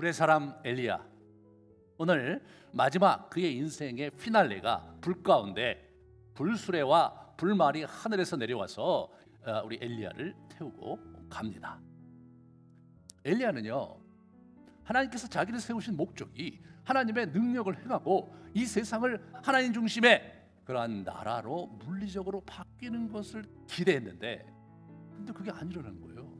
불의 사람 엘리야. 오늘 마지막 그의 인생의 피날레가 불 가운데 불수레와 불말이 하늘에서 내려와서 우리 엘리야를 태우고 갑니다. 엘리야는요, 하나님께서 자기를 세우신 목적이 하나님의 능력을 행하고 이 세상을 하나님 중심의 그러한 나라로 물리적으로 바뀌는 것을 기대했는데, 근데 그게 안 일어나는 거예요.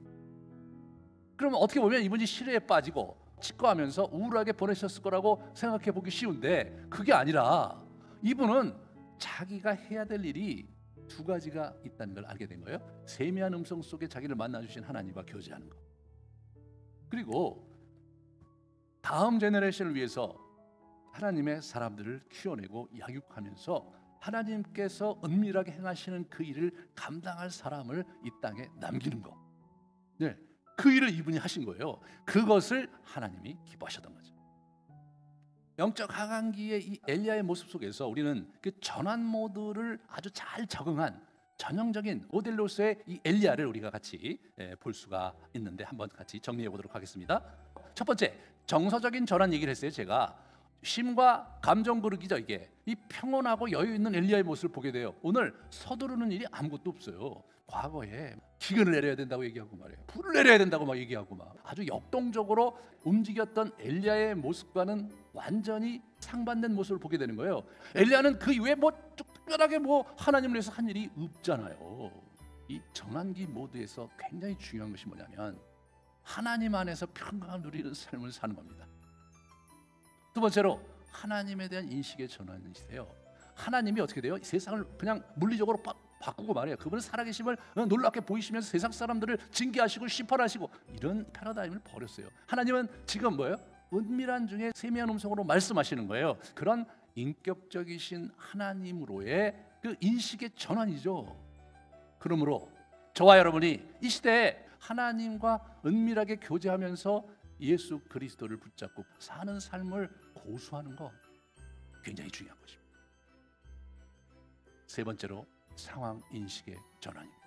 그러면 어떻게 보면 이분이 시래에 빠지고 치과하면서 우울하게 보내셨을 거라고 생각해 보기 쉬운데, 그게 아니라 이분은 자기가 해야 될 일이 두 가지가 있다는 걸 알게 된 거예요. 세미한 음성 속에 자기를 만나주신 하나님과 교제하는 것, 그리고 다음 제너레이션을 위해서 하나님의 사람들을 키워내고 양육하면서 하나님께서 은밀하게 행하시는 그 일을 감당할 사람을 이 땅에 남기는 것. 네, 그 일을 이분이 하신 거예요. 그것을 하나님이 기뻐하셨던 거죠. 영적 하강기의 이 엘리야의 모습 속에서 우리는 그 전환 모드를 아주 잘 적응한 전형적인 모델로서의 이 엘리야를 우리가 같이 볼 수가 있는데, 한번 같이 정리해 보도록 하겠습니다. 첫 번째, 정서적인 전환 얘기를 했어요. 제가 심과 감정 그르기죠. 이게 이 평온하고 여유 있는 엘리야의 모습을 보게 돼요. 오늘 서두르는 일이 아무것도 없어요. 과거에 기근을 내려야 된다고 얘기하고 말이에요. 불을 내려야 된다고 막 얘기하고 막 아주 역동적으로 움직였던 엘리야의 모습과는 완전히 상반된 모습을 보게 되는 거예요. 엘리야는 그 이후에 뭐 특별하게 뭐 하나님을 위해서 한 일이 없잖아요. 이 전환기 모드에서 굉장히 중요한 것이 뭐냐면 하나님 안에서 평강을 누리는 삶을 사는 겁니다. 두 번째로, 하나님에 대한 인식의 전환이세요. 하나님이 어떻게 돼요? 세상을 그냥 물리적으로 바꾸고 말이에요. 그분은 살아계심을 놀랍게 보이시면서 세상 사람들을 징계하시고 심판하시고 이런 패러다임을 버렸어요. 하나님은 지금 뭐예요? 은밀한 중에 세미한 음성으로 말씀하시는 거예요. 그런 인격적이신 하나님으로의 그 인식의 전환이죠. 그러므로 저와 여러분이 이 시대에 하나님과 은밀하게 교제하면서 예수 그리스도를 붙잡고 사는 삶을 고수하는 거 굉장히 중요한 것입니다. 세 번째로, 상황 인식의 전환입니다.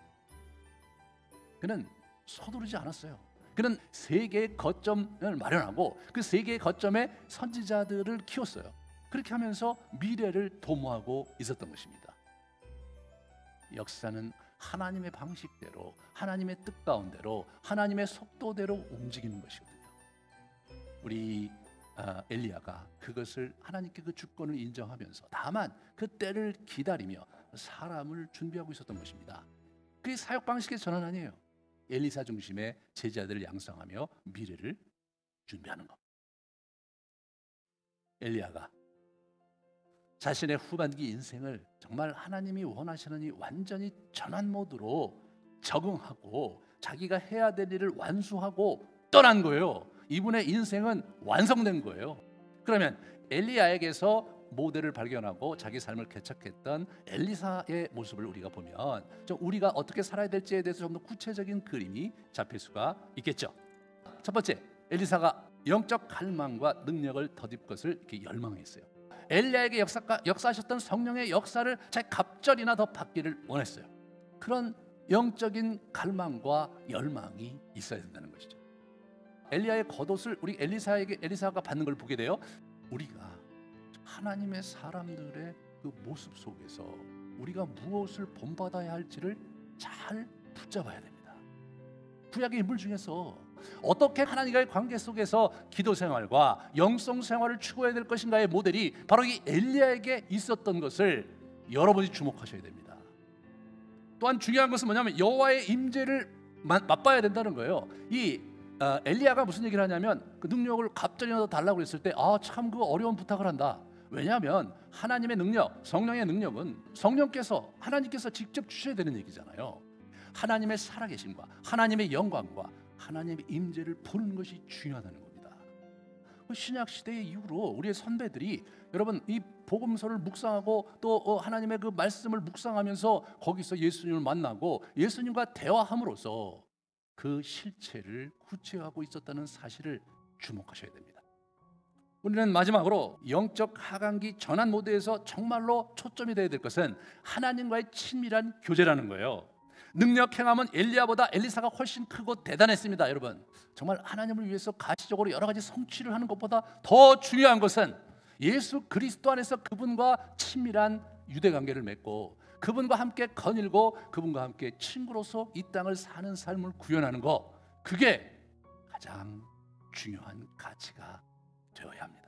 그는 서두르지 않았어요. 그는 세 개의 거점을 마련하고 그 세 개의 거점에 선지자들을 키웠어요. 그렇게 하면서 미래를 도모하고 있었던 것입니다. 역사는 하나님의 방식대로, 하나님의 뜻 가운데로, 하나님의 속도대로 움직이는 것이거든요. 우리 엘리야가 그것을 하나님께 그 주권을 인정하면서 다만 그 때를 기다리며 사람을 준비하고 있었던 것입니다. 그게 사역 방식의 전환 아니에요. 엘리사 중심의 제자들을 양성하며 미래를 준비하는 것. 엘리야가 자신의 후반기 인생을 정말 하나님이 원하시는 이 완전히 전환 모드로 적응하고 자기가 해야 될 일을 완수하고 떠난 거예요. 이분의 인생은 완성된 거예요. 그러면 엘리야에게서 모델을 발견하고 자기 삶을 개척했던 엘리사의 모습을 우리가 보면 우리가 어떻게 살아야 될지에 대해서 좀 더 구체적인 그림이 잡힐 수가 있겠죠. 첫 번째, 엘리사가 영적 갈망과 능력을 덧입 것을 이렇게 열망했어요. 엘리야에게 역사하셨던 성령의 역사를 자기 갑절이나 더 받기를 원했어요. 그런 영적인 갈망과 열망이 있어야 된다는 것이죠. 엘리야의 겉옷을 우리 엘리사가 받는 걸 보게 돼요. 우리가 하나님의 사람들의 그 모습 속에서 우리가 무엇을 본받아야 할지를 잘 붙잡아야 됩니다. 구약의 인물 중에서 어떻게 하나님과의 관계 속에서 기도 생활과 영성 생활을 추구해야 될 것인가의 모델이 바로 이 엘리야에게 있었던 것을 여러분이 주목하셔야 됩니다. 또한 중요한 것은 뭐냐면 여호와의 임재를 맛봐야 된다는 거예요. 이 엘리야가 무슨 얘기를 하냐면 그 능력을 갑자기 더 달라고 했을 때 참 그 어려운 부탁을 한다. 왜냐하면 하나님의 능력, 성령의 능력은 하나님께서 직접 주셔야 되는 얘기잖아요. 하나님의 살아계심과 하나님의 영광과 하나님의 임재를 보는 것이 중요하다는 겁니다. 신약 시대 이후로 우리의 선배들이 여러분 이 복음서를 묵상하고 또 하나님의 그 말씀을 묵상하면서 거기서 예수님을 만나고 예수님과 대화함으로써 그 실체를 구체화하고 있었다는 사실을 주목하셔야 됩니다. 우리는 마지막으로 영적 하강기 전환 모드에서 정말로 초점이 되어야 될 것은 하나님과의 친밀한 교제라는 거예요. 능력 행함은 엘리야보다 엘리사가 훨씬 크고 대단했습니다. 여러분, 정말 하나님을 위해서 가시적으로 여러 가지 성취를 하는 것보다 더 중요한 것은 예수 그리스도 안에서 그분과 친밀한 유대관계를 맺고 그분과 함께 거닐고 그분과 함께 친구로서 이 땅을 사는 삶을 구현하는 것, 그게 가장 중요한 가치가 되어야 합니다.